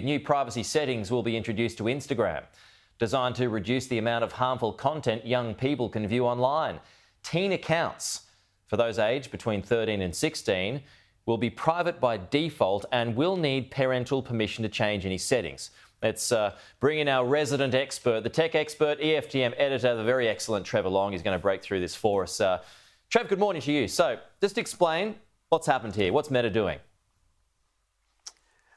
New privacy settings will be introduced to Instagram, designed to reduce the amount of harmful content young people can view online. Teen accounts, for those aged between 13 and 16, will be private by default and will need parental permission to change any settings. Let's bring in our resident expert, the tech expert, EFTM editor, the very excellent Trevor Long. He's going to break through this for us. Trev, good morning to you. So just explain what's happened here. What's Meta doing?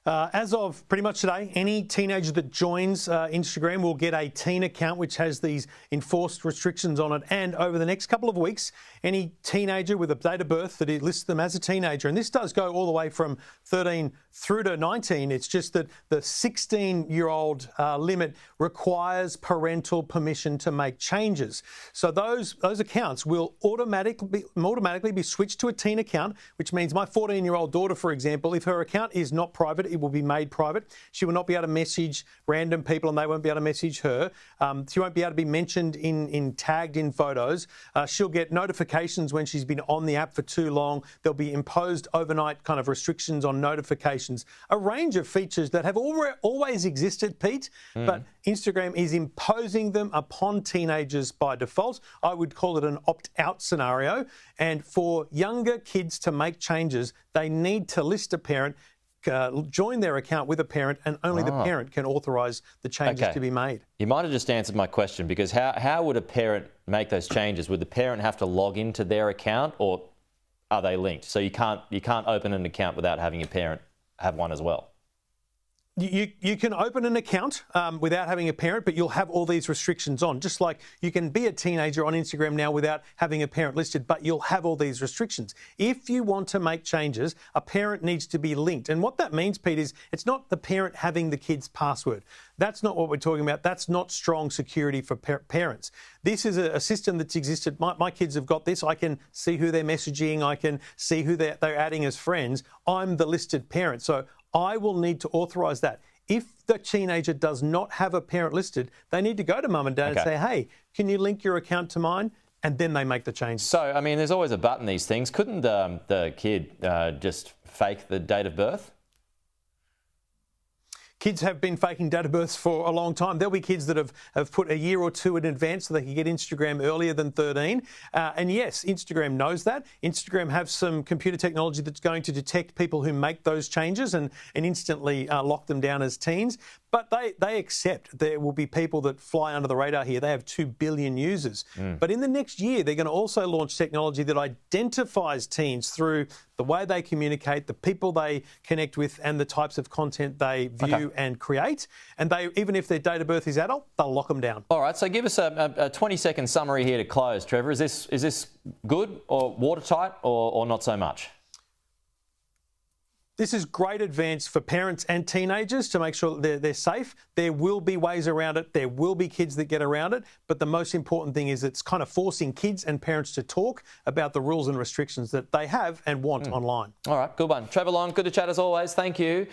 As of pretty much today, any teenager that joins Instagram will get a teen account which has these enforced restrictions on it. And over the next couple of weeks, any teenager with a date of birth that lists them as a teenager, and this does go all the way from 13 through to 19, it's just that the 16-year-old limit requires parental permission to make changes. So those accounts will automatically be switched to a teen account, which means my 14-year-old daughter, for example, if her account is not private, it will be made private. She will not be able to message random people and they won't be able to message her. She won't be able to be mentioned tagged in photos. She'll get notifications when she's been on the app for too long. There'll be imposed overnight kind of restrictions on notifications. A range of features that have always existed, Pete, but Instagram is imposing them upon teenagers by default. I would call it an opt-out scenario. And for younger kids to make changes, they need to list a parent, join their account with a parent, and only the parent can authorise the changes to be made. You might have just answered my question, because how would a parent make those changes? Would the parent have to log into their account, or are they linked? So you can't open an account without having your parent have one as well. You can open an account without having a parent, but you'll have all these restrictions on. Just like you can be a teenager on Instagram now without having a parent listed, but you'll have all these restrictions. If you want to make changes, a parent needs to be linked. And what that means, Pete, is it's not the parent having the kid's password. That's not what we're talking about. That's not strong security for parents. This is a system that's existed. My kids have got this. I can see who they're messaging. I can see who they're adding as friends. I'm the listed parent. So I will need to authorise that. If the teenager does not have a parent listed, they need to go to mum and dad and say, hey, can you link your account to mine? And then they make the change. So, I mean, there's always a but in these things. Couldn't the kid just fake the date of birth? Kids have been faking date of births for a long time. There'll be kids that have put a year or two in advance so they can get Instagram earlier than 13. And yes, Instagram knows that. Instagram have some computer technology that's going to detect people who make those changes and instantly lock them down as teens. But they accept there will be people that fly under the radar here. They have 2 billion users. But in the next year, they're going to also launch technology that identifies teens through the way they communicate, the people they connect with, and the types of content they view and create. And they, even if their date of birth is adult, they'll lock them down. All right, so give us a 20-second summary here to close, Trevor. Is this good or watertight or not so much? This is great advance for parents and teenagers to make sure that they're safe. There will be ways around it. There will be kids that get around it. But the most important thing is it's kind of forcing kids and parents to talk about the rules and restrictions that they have and want online. All right, good one. Trevor Long, good to chat as always. Thank you.